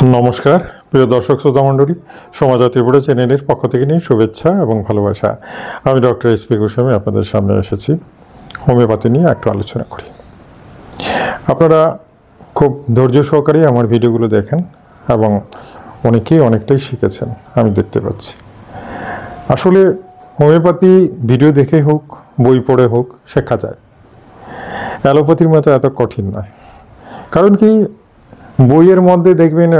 নমস্কার প্রিয় দর্শক শ্রোতা মণ্ডলী, সমাজ ত্রিপুরা চ্যানেলের পক্ষ থেকে নিয়ে শুভেচ্ছা এবং ভালোবাসা। আমি ডক্টর এসপি গোস্বামী আপনাদের সামনে এসেছি হোমিওপ্যাথি নিয়ে একটু আলোচনা করি। আপনারা খুব ধৈর্য সহকারে আমার ভিডিওগুলো দেখেন এবং অনেকেই অনেকটাই শিখেছেন আমি দেখতে পাচ্ছি। আসলে হোমিওপ্যাথি ভিডিও দেখে হোক বই পড়ে হোক শেখা যায়, অ্যালোপ্যাথির মতো এত কঠিন নয়। কারণ কি, বইয়ের মধ্যে দেখবেন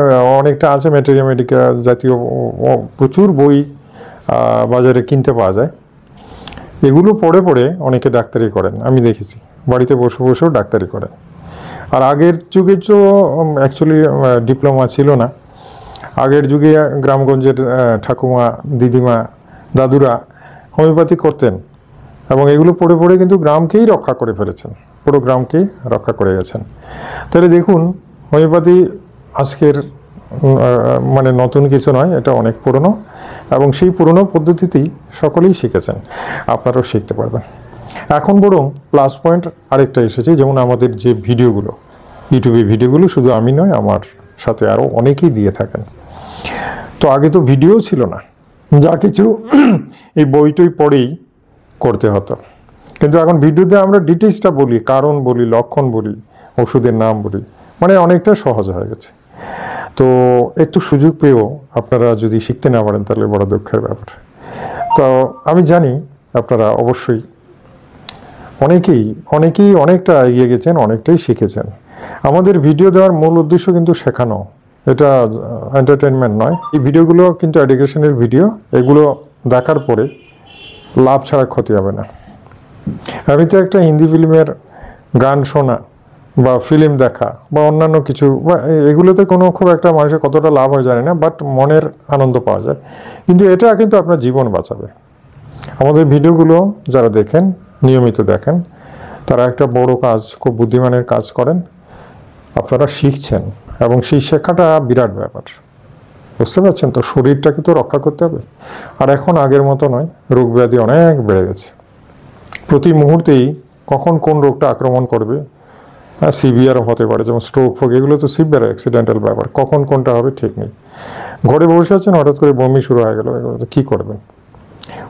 অনেকটা আছে ম্যাটেরিয়া মেডিকা জাতীয় প্রচুর বই বাজারে কিনতে পাওয়া যায়। এগুলো পড়ে পড়ে অনেকে ডাক্তারি করেন, আমি দেখেছি বাড়িতে বসে বসেও ডাক্তারি করেন। আর আগের যুগে তো অ্যাকচুয়ালি ডিপ্লোমা ছিল না। আগের যুগে গ্রামগঞ্জের ঠাকুমা দিদিমা দাদুরা হোমিওপ্যাথি করতেন এবং এগুলো পড়ে পড়ে কিন্তু গ্রামকেই রক্ষা করে ফেলেছেন, পুরো গ্রামকেই রক্ষা করে গেছেন। তাহলে দেখুন, হোমিওপ্যাথি আজকের মানে নতুন কিছু নয়, এটা অনেক পুরনো এবং সেই পুরনো পদ্ধতিতেই সকলেই শিখেছেন, আপনারাও শিখতে পারবেন। এখন বরং প্লাস পয়েন্ট আরেকটা এসেছে, যেমন আমাদের যে ভিডিওগুলো, ইউটিউবে ভিডিওগুলো শুধু আমি নয়, আমার সাথে আরও অনেকেই দিয়ে থাকেন। তো আগে তো ভিডিও ছিল না, যা কিছু এই বইটই পড়েই করতে হতো, কিন্তু এখন ভিডিওতে আমরা ডিটেলসটা বলি, কারণ বলি, লক্ষণ বলি, ওষুধের নাম বলি, মানে অনেকটা সহজ হয়ে গেছে। তো একটু সুযোগ পেয়েও আপনারা যদি শিখতে না পারেন তাহলে বড় দুঃখের ব্যাপার। তো আমি জানি আপনারা অবশ্যই অনেকেই অনেকটা এগিয়ে গেছেন, অনেকটাই শিখেছেন। আমাদের ভিডিও দেওয়ার মূল উদ্দেশ্য কিন্তু শেখানো, এটা এন্টারটেনমেন্ট নয়। এই ভিডিওগুলো কিন্তু এডুকেশনের ভিডিও, এগুলো দেখার পরে লাভ ছাড়া ক্ষতি হবে না। আমি তো একটা হিন্দি ফিল্মের গান শোনা বা ফিল্ম দেখা বা অন্যান্য কিছু, বা এগুলোতে কোনো খুব একটা মানুষের কতটা লাভ হয় জানি না, বাট মনের আনন্দ পাওয়া যায়। কিন্তু এটা কিন্তু আপনার জীবন বাঁচাবে। আমাদের ভিডিওগুলো যারা দেখেন, নিয়মিত দেখেন, তারা একটা বড় কাজ, খুব বুদ্ধিমানের কাজ করেন, আপনারা শিখছেন এবং সেই শেখাটা বিরাট ব্যাপার, বুঝতে পারছেন তো? শরীরটাকে তো রক্ষা করতে হবে। আর এখন আগের মতো নয়, রোগ ব্যাধি অনেক বেড়ে গেছে। প্রতি মুহূর্তেই কখন কোন রোগটা আক্রমণ করবে, সিভিয়ারও হতে পারে, যেমন স্ট্রোক ফোক, এগুলো তো সিভিয়ার অ্যাক্সিডেন্টাল ব্যাপার, কখন কোনটা হবে ঠিক নেই। ঘরে বসে আছেন, হঠাৎ করে বমি শুরু হয়ে গেল, এগুলো কী করবেন?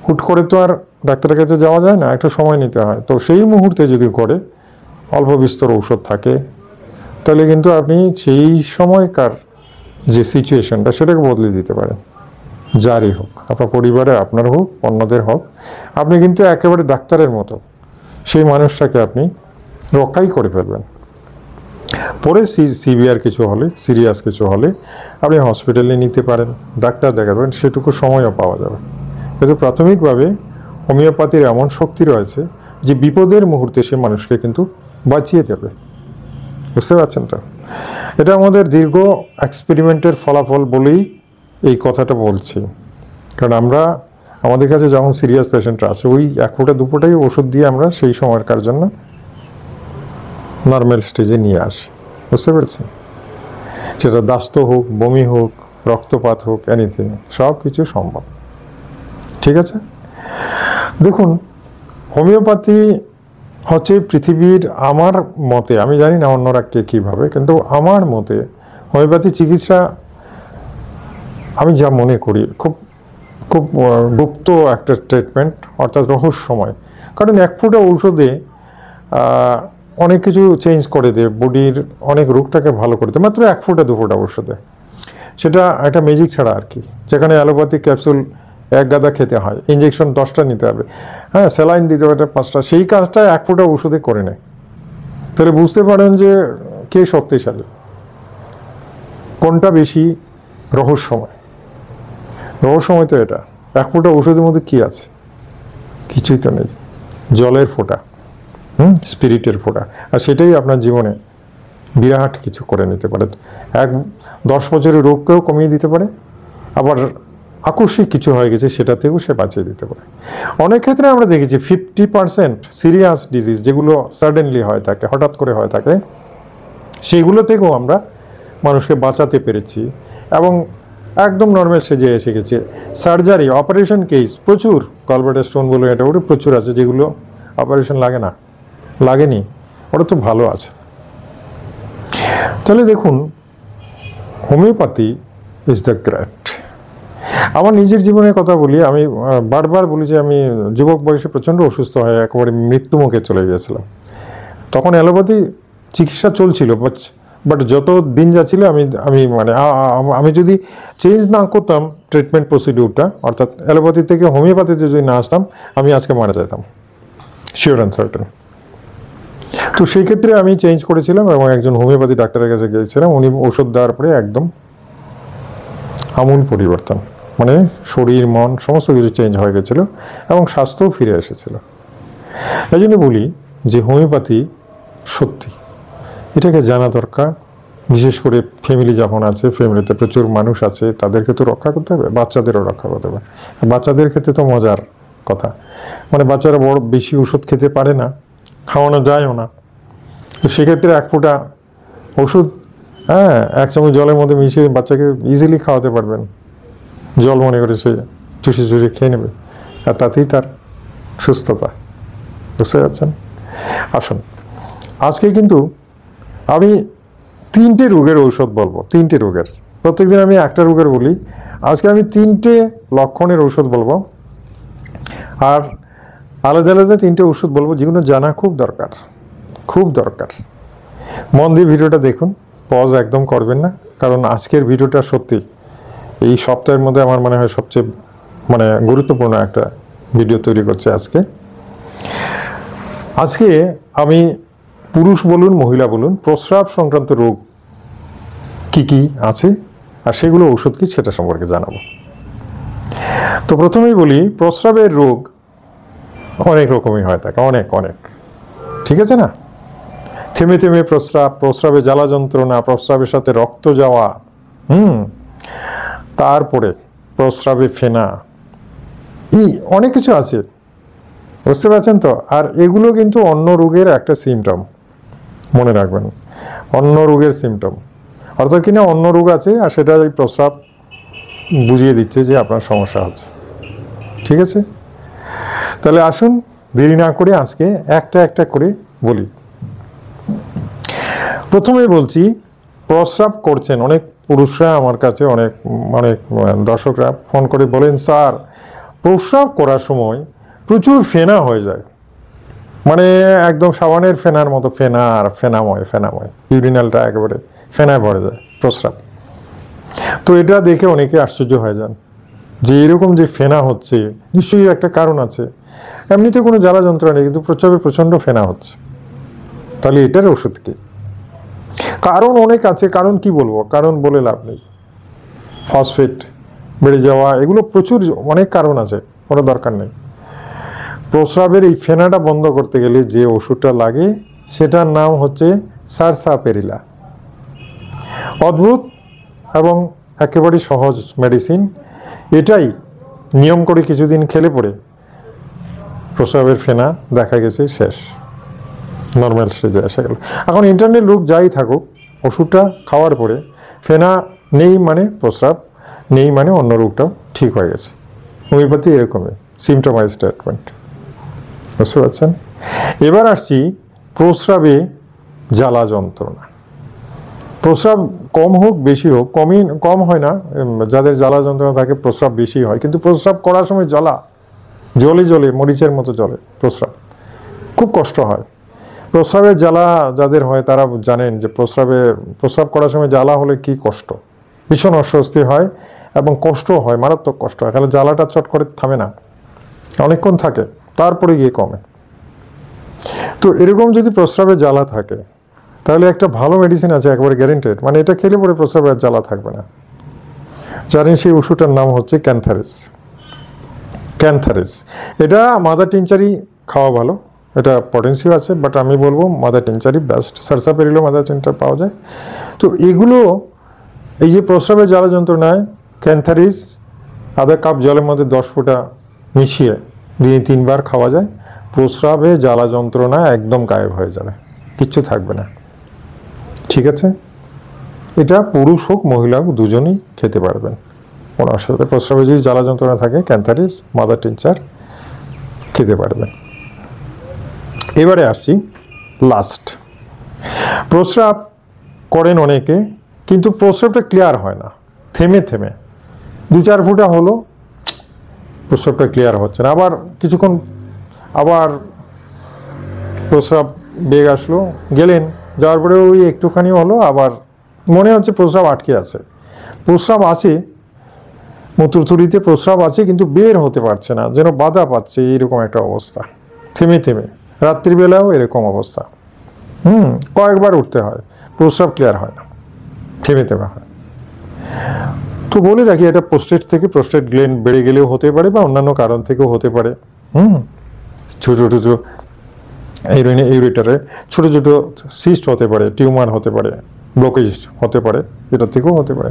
হুট করে তো আর ডাক্তারের কাছে যাওয়া যায় না, একটা সময় নিতে হয়। তো সেই মুহূর্তে যদি ঘরে অল্প বিস্তর ঔষধ থাকে, তাহলে কিন্তু আপনি সেই সময়কার যে সিচুয়েশনটা সেটাকে বদলে দিতে পারেন। যারই হোক, আপনার পরিবারে, আপনার হোক, অন্যদের হোক, আপনি কিন্তু একেবারে ডাক্তারের মতো সেই মানুষটাকে আপনি রক্ষাই করে ফেলবেন। পরে সিভিয়ার কিছু হলে, সিরিয়াস কিছু হলে আপনি হসপিটালে নিতে পারেন, ডাক্তার দেখাবেন, সেটুকু সময়ও পাওয়া যাবে। কিন্তু প্রাথমিকভাবে হোমিওপ্যাথির এমন শক্তি রয়েছে যে বিপদের মুহূর্তে সে মানুষকে কিন্তু বাঁচিয়ে দেবে, বুঝতে পারছেন তো? এটা আমাদের দীর্ঘ এক্সপেরিমেন্টের ফলাফল বলেই এই কথাটা বলছি। কারণ আমরা, আমাদের কাছে যখন সিরিয়াস পেশেন্টরা আছে, ওই এক ফোঁটা দু ফোঁটাই ওষুধ দিয়ে আমরা সেই সময়কার জন্য নর্মাল স্টেজে নিয়ে আসি, বুঝতে পেরেছি? সেটা দাস্ত হোক, বমি হোক, রক্তপাত হোক, এনিথিং, সব কিছু সম্ভব। ঠিক আছে, দেখুন, হোমিওপ্যাথি হচ্ছে পৃথিবীর, আমার মতে, আমি জানি না অন্যরা কে কীভাবে, কিন্তু আমার মতে হোমিওপ্যাথি চিকিৎসা আমি যা মনে করি খুব খুব গুপ্ত একটা ট্রিটমেন্ট, অর্থাৎ রহস্যময়। কারণ এক ফোঁটা ঔষধে অনেক কিছু চেঞ্জ করে দেয়, বডির অনেক রোগটাকে ভালো করে দেয়, মাত্র এক ফোঁটা দু ফোঁটা ঔষধে। সেটা একটা ম্যাজিক ছাড়া আর কি। যেখানে অ্যালোপ্যাথিক ক্যাপসুল এক গাদা খেতে হয়, ইঞ্জেকশন 10টা নিতে হবে, হ্যাঁ, স্যালাইন দিতে হবে 5টা, সেই কাজটা এক ফোঁটা ওষুধে করে নেয়। তাহলে বুঝতে পারেন যে কে শক্তিশালী, কোনটা বেশি রহস্যময়। রহস্যময় তো এটা, এক ফোঁটা ওষুধের মধ্যে কী আছে? কিছুই তো নেই, জলের ফোঁটা, স্পিরিটের ফোঁটা। আর সেটাই আপনার জীবনে বিরাট কিছু করে নিতে পারে। 10 বছরের রোগকেও কমিয়ে দিতে পারে, আবার আকস্মিক কিছু হয়ে গেছে সেটাতেও সে বাঁচিয়ে দিতে পারে। অনেক ক্ষেত্রে আমরা দেখেছি 50% সিরিয়াস ডিজিজ যেগুলো সাডেনলি হয়ে থাকে, হঠাৎ করে হয়ে থাকে, সেইগুলো থেকেও আমরা মানুষকে বাঁচাতে পেরেছি এবং একদম নর্মাল সেজে এসে গেছে। সার্জারি, অপারেশন কেস প্রচুর, গলব্লাডার স্টোন বলে এটা ওটা প্রচুর আছে, যেগুলো অপারেশন লাগে না, লাগেনি, ওটা তো ভালো আছে। তাহলে দেখুন, হোমিওপ্যাথি ইজ দ্য গ্রেট। আমার নিজের জীবনের কথা বলি, আমি বারবার বলি যে আমি যুবক বয়সে প্রচণ্ড অসুস্থ হয়ে একেবারে মৃত্যুমুখে চলে গিয়েছিলাম। তখন অ্যালোপ্যাথি চিকিৎসা চলছিল, বাট যত দিন যাচ্ছিল আমি যদি চেঞ্জ না করতাম ট্রিটমেন্ট প্রসিডিউরটা, অর্থাৎ অ্যালোপ্যাথি থেকে হোমিওপ্যাথিতে যদি না আসতাম, আমি আজকে মারা যেতাম, শিওর অ্যান্ড সার্টেন। তো সেই ক্ষেত্রে আমি চেঞ্জ করেছিলাম এবং একজন হোমিওপ্যাথি ডাক্তারের কাছে গিয়েছিলাম। উনি ওষুধ দেওয়ার পরে একদম আমূল পরিবর্তন, মানে শরীর মন সমস্ত কিছু চেঞ্জ হয়ে গেছিলো এবং স্বাস্থ্যও ফিরে এসেছিল। এই জন্য বলি যে হোমিওপ্যাথি সত্যি, এটাকে জানা দরকার। বিশেষ করে ফ্যামিলি যখন আছে, ফ্যামিলিতে প্রচুর মানুষ আছে, তাদেরকে তো রক্ষা করতে হবে, বাচ্চাদেরও রক্ষা করতে হবে। বাচ্চাদের ক্ষেত্রে তো মজার কথা, মানে বাচ্চারা বড় বেশি ওষুধ খেতে পারে না, খাওয়ানো যায়ও না। তো সেক্ষেত্রে এক ফোঁটা ওষুধ, এক চামচ জলের মধ্যে মিশিয়ে বাচ্চাকে ইজিলি খাওয়াতে পারবেন। জল মনে করে সে চুষে চুষে খেয়ে নেবে, আর তাতেই তার সুস্থতা। বুঝতে পারছেন? আসুন, আজকে কিন্তু আমি 3টে রোগের ঔষধ বলবো, 3টে রোগের। প্রত্যেকদিন আমি একটা রোগের বলি, আজকে আমি 3টে লক্ষণের ঔষধ বলবো, আর আলাদা আলাদা 3টে ওষুধ বলবো, যেগুলো জানা খুব দরকার, খুব দরকার। মন দিয়ে ভিডিওটা দেখুন, পজ একদম করবেন না, কারণ আজকের ভিডিওটা সত্যি এই সপ্তাহের মধ্যে আমার মনে হয় সবচেয়ে গুরুত্বপূর্ণ একটা ভিডিও তৈরি করছে আজকে। আজকে আমি পুরুষ বলুন মহিলা বলুন প্রস্রাব সংক্রান্ত রোগ কি কি আছে আর সেগুলো ওষুধ কি সেটা সম্পর্কে জানাবো। তো প্রথমেই বলি, প্রস্রাবের রোগ অনেক রকমই হয় থাকে, অনেক অনেক, ঠিক আছে না? থেমে থেমে প্রস্রাব, প্রস্রাবে জ্বালা যন্ত্রণা, প্রস্রাবের সাথে রক্ত যাওয়া, তারপরে প্রস্রাবে ফেনা, অনেক কিছু আছে, বুঝতে পারছেন তো? আর এগুলো কিন্তু অন্য রোগের একটা সিমটম, মনে রাখবেন, অন্য রোগের সিমটম। অর্থাৎ কিনা অন্য রোগ আছে আর সেটা এই প্রস্রাব বুঝিয়ে দিচ্ছে যে আপনার সমস্যা হচ্ছে, ঠিক আছে? তাহলে আসুন দেরি না করে আজকে একটা একটা করে বলি। প্রথমে বলছি, প্রস্রাব করছেন অনেক পুরুষরা আমার কাছে, অনেক দর্শকরা ফোন করে বলেন, স্যার প্রস্রাব করার সময় প্রচুর ফেনা হয়ে যায়, মানে একদম সাবানের ফেনার মতো, ফেনাময় ইউরিনালটা একেবারে ফেনায় ভরে যায় প্রস্রাব। তো এটা দেখে অনেকে আশ্চর্য হয়ে যান যে এরকম যে ফেনা হচ্ছে নিশ্চয়ই একটা কারণ আছে। এমনিতে কোনো জ্বালা যন্ত্রণা নেই, কিন্তু প্রস্রাবে প্রচণ্ড ফেনা হচ্ছে, তাহলে এটার ওষুধ কি? কারণ অনেক আছে, কারণ কি বলবো, কারণ বলে লাভ নেই। ফসফেট বেড়ে যাওয়া, এগুলো প্রচুর অনেক কারণ আছে, কোনো দরকার নেই। প্রস্রাবের এই ফেনাটা বন্ধ করতে গেলে যে ওষুধটা লাগে সেটার নাম হচ্ছে সারসাপেরিলা। অদ্ভুত এবং একেবারে সহজ মেডিসিন। এটাই নিয়ম করে কিছুদিন খেলে পরে প্রস্রাবের ফেনা দেখা গেছে শেষ, নর্মাল স্টেজে এসে গেল। এখন ইন্টারনাল রোগ যাই থাকুক, ওষুধটা খাওয়ার পরে ফেনা নেই মানে প্রস্রাব নেই মানে অন্য রোগটাও ঠিক হয়ে গেছে। হোমিওপ্যাথি এরকমই, সিমটোমাইজ ট্রিটমেন্ট। বুঝতে পারছেন? এবার আসছি প্রস্রাবে জ্বালা যন্ত্রণা। প্রস্রাব কম হোক বেশি হোক, কম হয় না, যাদের জ্বালা যন্ত্রণা থাকে প্রস্রাব বেশি হয়, কিন্তু প্রস্রাব করার সময় জলে মরিচের মতো জলে প্রস্রাব, খুব কষ্ট হয়। প্রস্রাবের জ্বালা যাদের হয় তারা জানেন যে প্রস্রাব করার সময় জ্বালা হলে কি কষ্ট, ভীষণ অস্বস্তি হয় এবং কষ্ট হয়, মারাত্মক কষ্ট হয়। তাহলে জ্বালাটা চট করে থামে না, অনেকক্ষণ থাকে, তারপরে গিয়ে কমে। তো এরকম যদি প্রস্রাবে জ্বালা থাকে তাহলে একটা ভালো মেডিসিন আছে, একেবারে গ্যারেন্টেড, মানে এটা খেলে পরে প্রস্রাবের জ্বালা থাকবে না। জানেন সেই ওষুধটার নাম হচ্ছে ক্যান্থারিস। এটা মাদার টিনচারই খাওয়া ভালো, এটা পটেন্সিও আছে, বাট আমি বলবো মাদার টিনচারই বেস্ট। সারসাপেরিলও মাদার টিনচার পাওয়া যায়। তো এগুলো এই যে প্রস্রাবের জ্বালা যন্ত্রণায় ক্যান্থারিস আধা কাপ জলের মধ্যে 10 ফোঁটা মিশিয়ে দিনে 3 বার খাওয়া যায়। প্রস্রাবে জ্বালা যন্ত্রণা একদম গায়েব হয়ে যাবে, কিচ্ছু থাকবে না, ঠিক আছে? এটা পুরুষ হোক মহিলা হোক দুজনেই খেতে পারবেন, কোনো অসুবিধা। প্রস্রাবে যদি জ্বালা যন্ত্রণা থাকে ক্যান্থারিস মাদার টিনচার খেতে পারবেন। এবারে আসছি লাস্ট। প্রস্রাব করেন অনেকে, কিন্তু প্রস্রাবটা ক্লিয়ার হয় না, থেমে থেমে 2-4 ফুটা হলো, প্রস্রাবটা ক্লিয়ার হচ্ছে না। আবার কিছুক্ষণ আবার প্রস্রাব বেগ আসলো, গেলেন, যাওয়ার পরে ওই একটুখানি হলো, আবার মনে হচ্ছে প্রস্রাব আটকে আছে, প্রস্রাব আছে, মূত্রথলিতে প্রস্রাব আছে কিন্তু বের হতে পারছে না, যেন বাধা পাচ্ছে, এইরকম একটা অবস্থা, থেমে থেমে। রাত্রিবেলাও এরকম অবস্থা, কয়েকবার উঠতে হয়, প্রস্রাব ক্লিয়ার হয় না, থেমে থেমে হয়। তো বলে রাখি, এটা প্রোস্টেট থেকে, প্রোস্টেট গ্ল্যান্ড বেড়ে গেলেও হতে পারে বা অন্যান্য কারণ থেকেও হতে পারে। ছোটো ছোটো ইউরেটারে ছোটো ছোটো সিস্ট হতে পারে, টিউমার হতে পারে, ব্লকেজ হতে পারে, এটা থেকেও হতে পারে।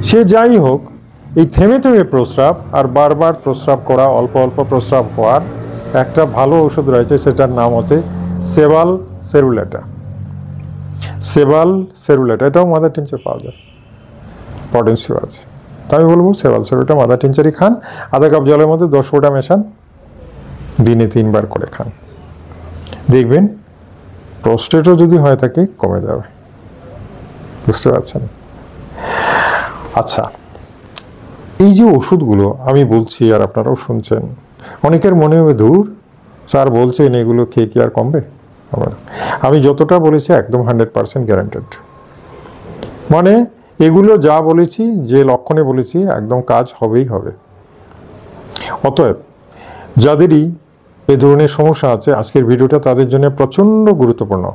সে যাই হোক, এই থেমে থেমে প্রস্রাব আর বারবার প্রস্রাব করা, অল্প অল্প প্রস্রাব হওয়ার একটা ভালো ওষুধ রয়েছে, সেটার নাম হচ্ছে সেবাল সেরুলেটা। সেবাল সেরুলেটা, এটাও মাদার টিনচার পাওয়া যায়, পটেন্সিও আছে। তাই আমি বলবো সেবাল সেরুলেটা মাদার টিনচারই খান, আধা কাপ জলের মধ্যে 10 ফোঁটা মেশান, দিনে 3 বার করে খান, দেখবেন প্রোস্টেটও যদি হয়ে থাকে কমে যাবে। বুঝতে পারছেন? আচ্ছা, এই যে ওষুধগুলো আমি বলছি আর আপনারাও শুনছেন, অনেকের মনে হবে দূর স্যার বলছেন এগুলো খেয়ে কি আর কমবে? আমি যতটা বলেছি একদম 100% গ্যারান্টেড। মানে এগুলো যা বলেছি, যে লক্ষণে বলেছি, একদম কাজ হবেই হবে। অতএব যাদেরই এ ধরনের সমস্যা আছে, আজকের ভিডিওটা তাদের জন্য প্রচণ্ড গুরুত্বপূর্ণ।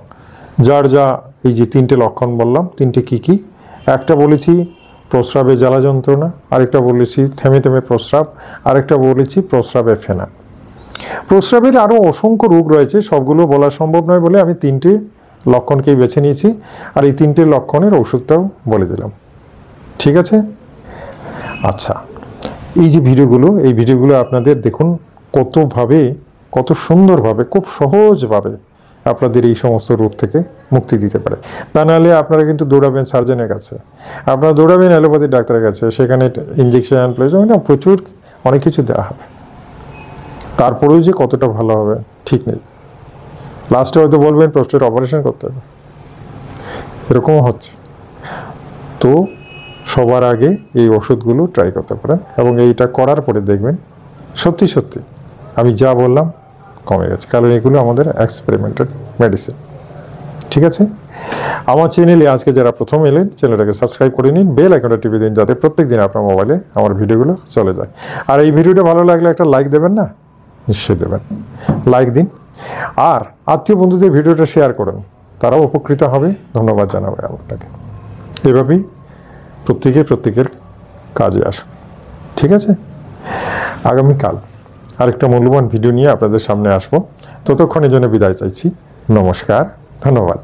যার যা এই যে 3টে লক্ষণ বললাম, 3টে কী কী? একটা বলেছি প্রস্রাবে জ্বালা যন্ত্রণা, আরেকটা বলেছি থেমে থেমে প্রস্রাব, আরেকটা বলেছি প্রস্রাবে ফেনা। প্রস্রাবের আরও অসংখ্য রোগ রয়েছে, সবগুলো বলা সম্ভব নয় বলে আমি 3টে লক্ষণকেই বেছে নিয়েছি, আর এই 3টে লক্ষণের ওষুধটাও বলে দিলাম। ঠিক আছে? আচ্ছা, এই যে ভিডিওগুলো, এই ভিডিওগুলো আপনাদের দেখুন কতভাবে, কত সুন্দরভাবে, খুব সহজভাবে আপনাদের এই সমস্ত রোগ থেকে মুক্তি দিতে পারে। তা নাহলে আপনারা কিন্তু দৌড়াবেন সার্জনের কাছে, আপনারা দৌড়াবেন অ্যালোপ্যাথি ডাক্তারের কাছে, সেখানে ইঞ্জেকশন প্রচুর অনেক কিছু দেওয়া হবে, তারপরেও যে কতটা ভালো হবে ঠিক নেই। লাস্টে হয়তো বলবেন প্রোস্টেট অপারেশন করতে হবে, এরকমও হচ্ছে। তো সবার আগে এই ওষুধগুলো ট্রাই করতে পারেন, এবং এইটা করার পরে দেখবেন সত্যি সত্যি আমি যা বললাম কমে গেছে, কারণ এগুলো আমাদের এক্সপেরিমেন্টেড মেডিসিন। ঠিক আছে? আমার চ্যানেলে আজকে যারা প্রথম এলেন, চ্যানেলটাকে সাবস্ক্রাইব করে নিন, বেল আইকনটা টিপে দিন, যাতে প্রত্যেক দিন আপনার মোবাইলে আমার ভিডিওগুলো চলে যায়। আর এই ভিডিওটা ভালো লাগলে একটা লাইক দেবেন না? নিশ্চয়ই দেবেন, লাইক দিন। আর আত্মীয় বন্ধুদের ভিডিওটা শেয়ার করুন, তারাও উপকৃত হবে, ধন্যবাদ জানাবে আপনাকে। এভাবেই প্রত্যেকের কাজে আসুন। ঠিক আছে? আগামীকাল আরেকটা মূল্যবান ভিডিও নিয়ে আপনাদের সামনে আসবো। ততক্ষণের জন্য বিদায় চাইছি। নমস্কার, ধন্যবাদ।